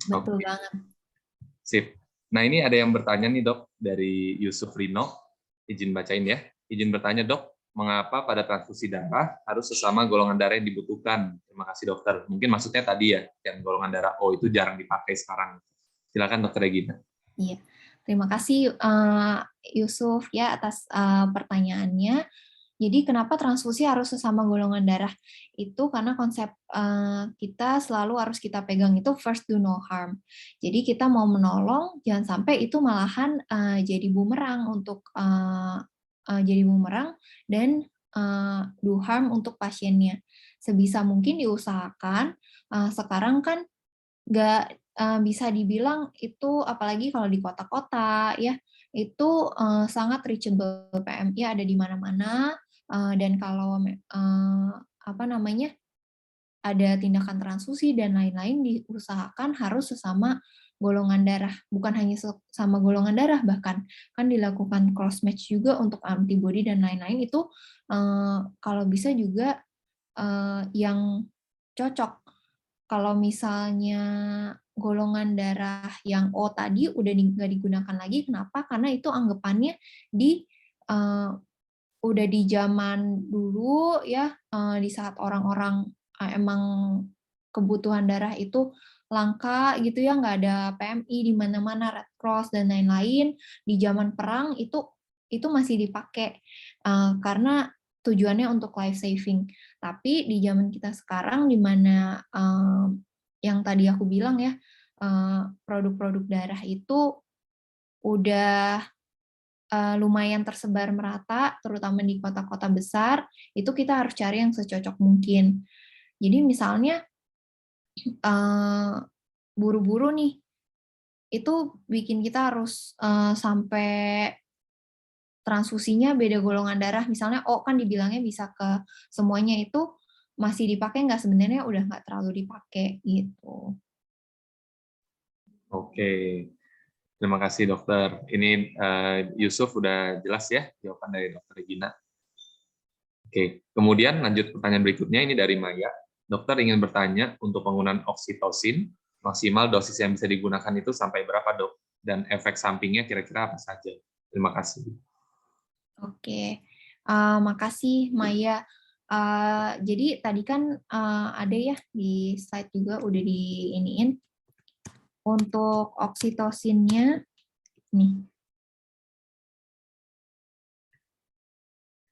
Betul Oke, banget. sip. Nah, ini ada yang bertanya nih, Dok, dari Yusuf Rino. Izin bacain ya. Izin bertanya, Dok, mengapa pada transfusi darah harus sesama golongan darah yang dibutuhkan? Terima kasih, Dokter. Mungkin maksudnya tadi ya, yang golongan darah O itu jarang dipakai sekarang. Silakan, Dokter Regina. Iya. Terima kasih Yusuf ya atas pertanyaannya. Jadi kenapa transfusi harus sesama golongan darah? Itu karena konsep kita selalu harus kita pegang itu first do no harm. Jadi kita mau menolong, jangan sampai itu malahan jadi bumerang untuk jadi bumerang dan do harm untuk pasiennya. Sebisa mungkin diusahakan. Sekarang kan nggak bisa dibilang itu, apalagi kalau di kota-kota ya, itu sangat reachable. PMI ada di mana-mana, dan kalau apa namanya, ada tindakan transfusi dan lain-lain, diusahakan harus sesama golongan darah. Bukan hanya sama golongan darah, bahkan kan dilakukan cross match juga untuk antibody dan lain-lain, itu kalau bisa juga yang cocok. Kalau misalnya golongan darah yang O tadi udah nggak digunakan lagi, kenapa? Karena itu anggapannya di udah di zaman dulu ya, di saat orang-orang emang kebutuhan darah itu langka gitu ya, nggak ada PMI di mana-mana, Red Cross dan lain-lain. Di zaman perang itu masih dipakai karena tujuannya untuk life saving. Tapi di zaman kita sekarang, di mana yang tadi aku bilang ya, produk-produk darah itu udah lumayan tersebar merata, terutama di kota-kota besar, itu kita harus cari yang secocok mungkin. Jadi misalnya buru-buru nih, itu bikin kita harus sampai transfusinya beda golongan darah. Misalnya O kan dibilangnya bisa ke semuanya, itu masih dipakai nggak? Sebenarnya udah nggak terlalu dipakai gitu. Oke. Terima kasih dokter. Ini Yusuf udah jelas ya jawaban dari dokter Regina. Oke, kemudian lanjut pertanyaan berikutnya ini dari Maya. Dokter ingin bertanya untuk penggunaan oksitosin, maksimal dosis yang bisa digunakan itu sampai berapa dok? Dan efek sampingnya kira-kira apa saja? Terima kasih. Oke, makasih Maya. Jadi tadi kan ada ya di slide juga udah diiniin untuk oksitosinnya nih.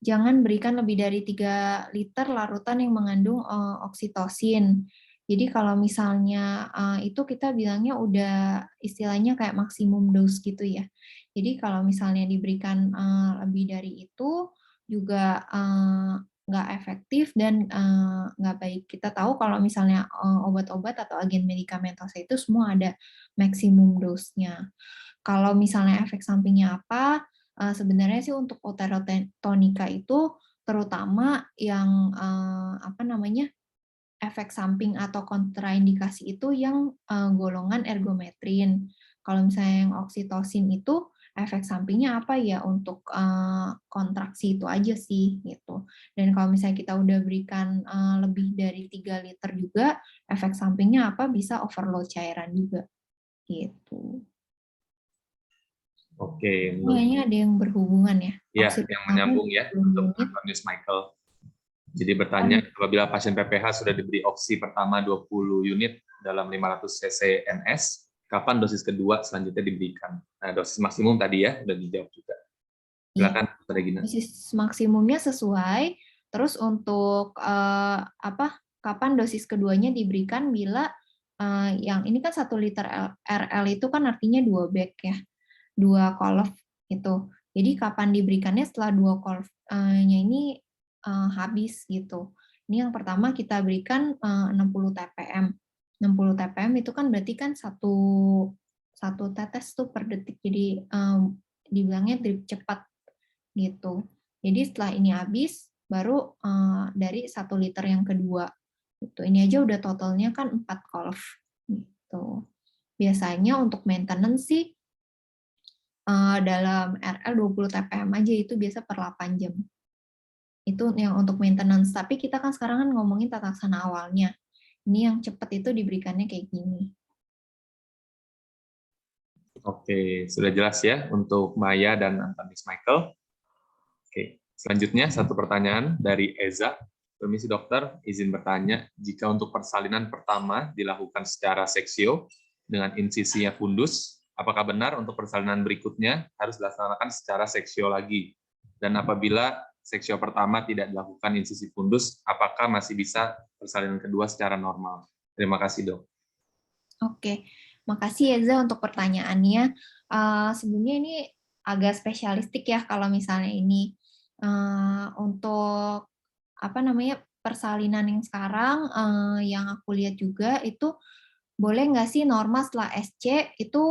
Jangan berikan lebih dari 3 liter larutan yang mengandung oksitosin. Jadi kalau misalnya itu kita bilangnya udah istilahnya kayak maksimum dose gitu ya. Jadi kalau misalnya diberikan lebih dari itu juga nggak efektif dan nggak baik. Kita tahu kalau misalnya obat-obat atau agen medikamentosa itu semua ada maksimum dose-nya. Kalau misalnya efek sampingnya apa, sebenarnya sih untuk oterotonika itu terutama yang apa namanya, efek samping atau kontraindikasi itu yang golongan ergometrin. Kalau misalnya yang oksitosin itu efek sampingnya apa ya untuk kontraksi itu aja sih gitu. Dan kalau misalnya kita udah berikan lebih dari 3 liter juga, efek sampingnya apa bisa overload cairan juga gitu. Oke, Kayaknya ada yang berhubungan ya. ya, yang Oksitosinnya menyambung ya 20 untuk unit. Antonius Michael. Jadi bertanya, apabila pasien PPH sudah diberi oksi pertama 20 unit dalam 500 cc NS, kapan dosis kedua selanjutnya diberikan? Nah, dosis maksimum tadi ya, sudah dijawab juga. Iya, Silakan, Dr. Regina. dosis maksimumnya sesuai. Terus untuk kapan dosis keduanya diberikan bila yang ini kan 1 liter RL itu kan artinya 2 bag ya, 2 kolf itu. Jadi kapan diberikannya setelah 2 kolfnya ini habis gitu. Ini yang pertama kita berikan 60 TPM. 60 TPM itu kan berarti kan satu tetes tuh per detik. Jadi dibilangnya drip cepat gitu. Jadi setelah ini habis, baru dari 1 liter yang kedua. Gitu. Ini aja udah totalnya kan 4 kolf. Gitu. Biasanya untuk maintenance sih dalam RL 20 TPM aja itu biasa per 8 jam. Itu yang untuk maintenance. Tapi kita kan sekarang kan ngomongin tata laksana awalnya. Ini yang cepat itu diberikannya kayak gini. Oke, sudah jelas ya untuk Maya dan Antonius Michael. Oke, selanjutnya satu pertanyaan dari Eza. Permisi dokter, izin bertanya, jika untuk persalinan pertama dilakukan secara seksio dengan insisinya fundus, apakah benar untuk persalinan berikutnya harus dilaksanakan secara seksio lagi? Dan apabila seksio pertama tidak dilakukan insisi fundus, apakah masih bisa persalinan kedua secara normal? Terima kasih dok. Oke, makasih Eza untuk pertanyaannya. Sebenarnya ini agak spesialistik ya kalau misalnya ini untuk apa namanya persalinan yang sekarang yang aku lihat juga itu boleh nggak sih norma setelah SC itu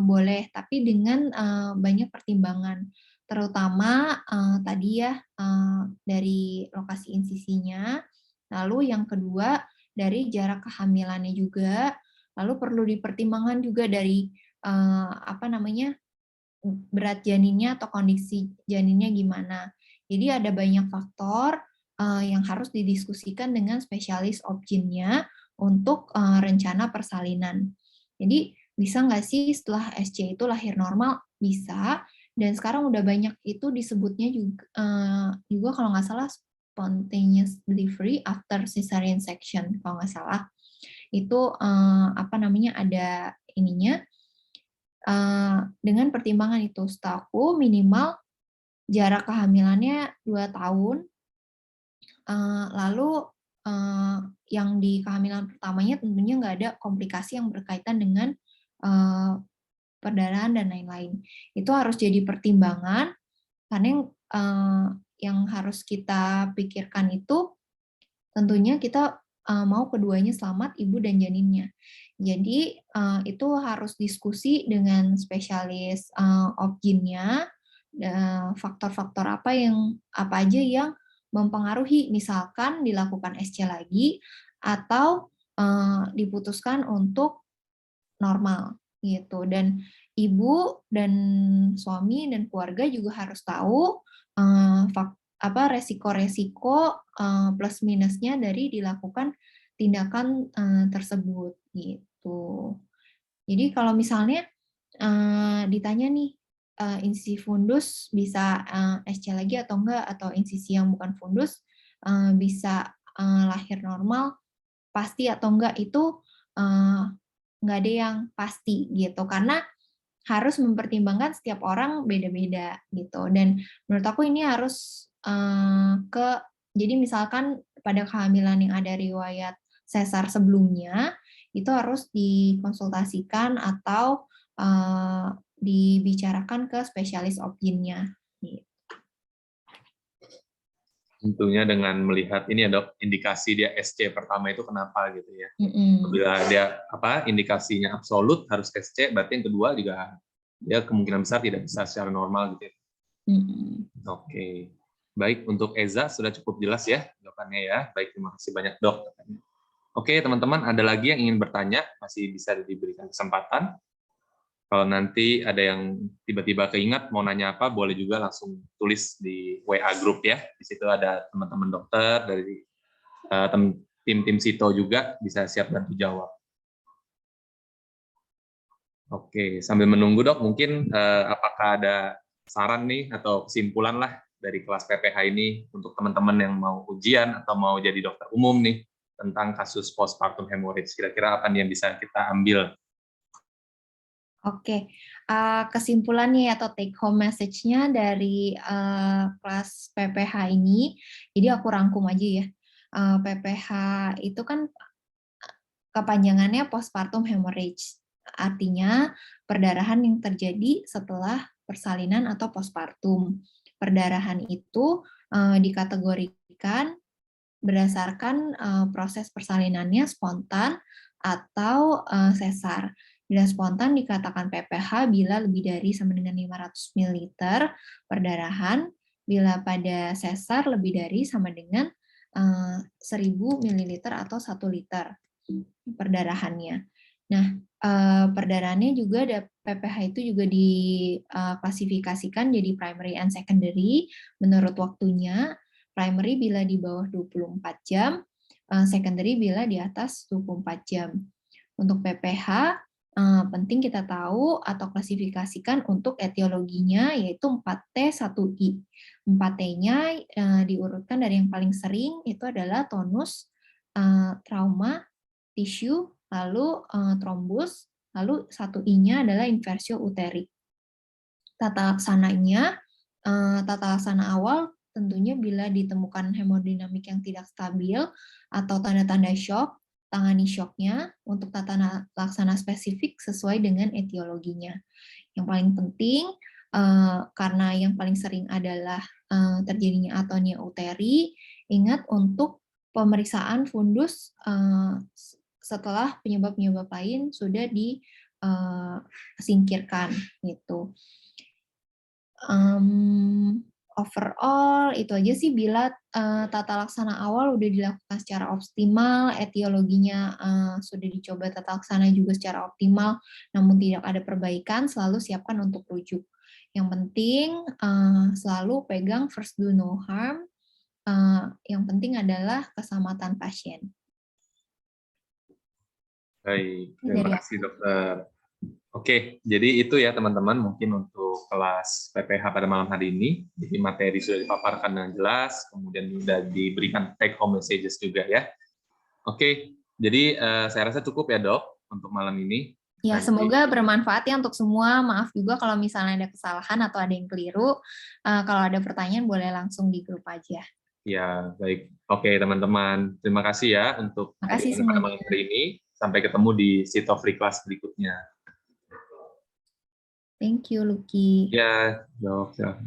boleh, tapi dengan banyak pertimbangan, terutama tadi ya dari lokasi insisinya, lalu yang kedua dari jarak kehamilannya juga, lalu perlu dipertimbangkan juga dari apa namanya berat janinnya atau kondisi janinnya gimana. Jadi ada banyak faktor yang harus didiskusikan dengan spesialis obginnya untuk rencana persalinan. Jadi bisa nggak sih setelah SC itu lahir normal? Bisa. Dan sekarang udah banyak itu disebutnya juga kalau nggak salah spontaneous delivery after cesarean section kalau nggak salah. Itu apa namanya ada ininya dengan pertimbangan itu. Setahu minimal jarak kehamilannya 2 tahun, lalu yang di kehamilan pertamanya tentunya nggak ada komplikasi yang berkaitan dengan perdarahan dan lain-lain. Itu harus jadi pertimbangan, karena yang harus kita pikirkan itu tentunya kita mau keduanya selamat, ibu dan janinnya. Jadi itu harus diskusi dengan spesialis obginnya, faktor-faktor apa aja yang mempengaruhi, misalkan dilakukan SC lagi atau diputuskan untuk normal gitu. Dan ibu dan suami dan keluarga juga harus tahu resiko-resiko plus minusnya dari dilakukan tindakan tersebut gitu. Jadi kalau misalnya ditanya nih, insisi fundus bisa SC lagi atau enggak, atau insisi yang bukan fundus bisa lahir normal, pasti atau enggak, itu nggak ada yang pasti gitu, karena harus mempertimbangkan setiap orang beda-beda gitu. Dan menurut aku ini harus jadi misalkan pada kehamilan yang ada riwayat sesar sebelumnya, itu harus dikonsultasikan atau dibicarakan ke spesialis OB-GYN-nya. Tentunya dengan melihat ini ya dok, indikasi dia SC pertama itu kenapa gitu ya. Mm-mm. Bila dia indikasinya absolut harus SC, berarti yang kedua juga dia kemungkinan besar tidak bisa secara normal gitu ya. Oke. Baik, untuk Eza sudah cukup jelas ya jawabannya ya. Baik, terima kasih banyak dok. Oke teman-teman, ada lagi yang ingin bertanya, masih bisa diberikan kesempatan. Kalau nanti ada yang tiba-tiba keingat mau nanya apa, boleh juga langsung tulis di WA group ya. Di situ ada teman-teman dokter dari tim Sito juga bisa siap bantu jawab. Oke, sambil menunggu dok, mungkin apakah ada saran nih atau kesimpulan lah dari kelas PPH ini untuk teman-teman yang mau ujian atau mau jadi dokter umum nih tentang kasus postpartum hemorrhage. Kira-kira apa nih yang bisa kita ambil? Oke, kesimpulannya atau take home message-nya dari kelas PPH ini, jadi aku rangkum aja ya. PPH itu kan kepanjangannya postpartum hemorrhage, artinya perdarahan yang terjadi setelah persalinan atau postpartum. Perdarahan itu dikategorikan berdasarkan proses persalinannya spontan atau sesar. Bila spontan dikatakan PPH bila lebih dari sama dengan 500 ml perdarahan, bila pada sesar lebih dari sama dengan 1000 ml atau 1 liter perdarahannya. Nah, perdarahannya juga ada PPH itu juga diklasifikasikan jadi primary and secondary menurut waktunya. Primary bila di bawah 24 jam, secondary bila di atas 24 jam. Untuk PPH, penting kita tahu atau klasifikasikan untuk etiologinya, yaitu 4T1I. 4T-nya diurutkan dari yang paling sering, itu adalah tonus, trauma, tisu, lalu trombus, lalu 1I-nya adalah inversio uteri. Tata laksana awal tentunya bila ditemukan hemodinamik yang tidak stabil atau tanda-tanda shock, tangani shocknya untuk tata laksana spesifik sesuai dengan etiologinya. Yang paling penting, karena yang paling sering adalah terjadinya atonia uteri, ingat untuk pemeriksaan fundus setelah penyebab-penyebab lain sudah disingkirkan gitu. Overall itu aja sih, bila tata laksana awal udah dilakukan secara optimal, etiologinya sudah dicoba tata laksana juga secara optimal, namun tidak ada perbaikan, selalu siapkan untuk rujuk. Yang penting selalu pegang first do no harm. Yang penting adalah keselamatan pasien. Baik, terima kasih dokter. Oke, jadi itu ya teman-teman mungkin untuk kelas PPH pada malam hari ini. Jadi materi sudah dipaparkan dengan jelas, kemudian sudah diberikan take home messages juga ya. Oke, jadi saya rasa cukup ya dok untuk malam ini. Ya, semoga bermanfaat ya untuk semua. Maaf juga kalau misalnya ada kesalahan atau ada yang keliru. Kalau ada pertanyaan boleh langsung di grup aja. Ya, baik. Oke teman-teman, terima kasih ya untuk kasih pada malam hari ini. Sampai ketemu di Sito Free Class berikutnya. Thank you, Lucky. Ya, dok. Ya.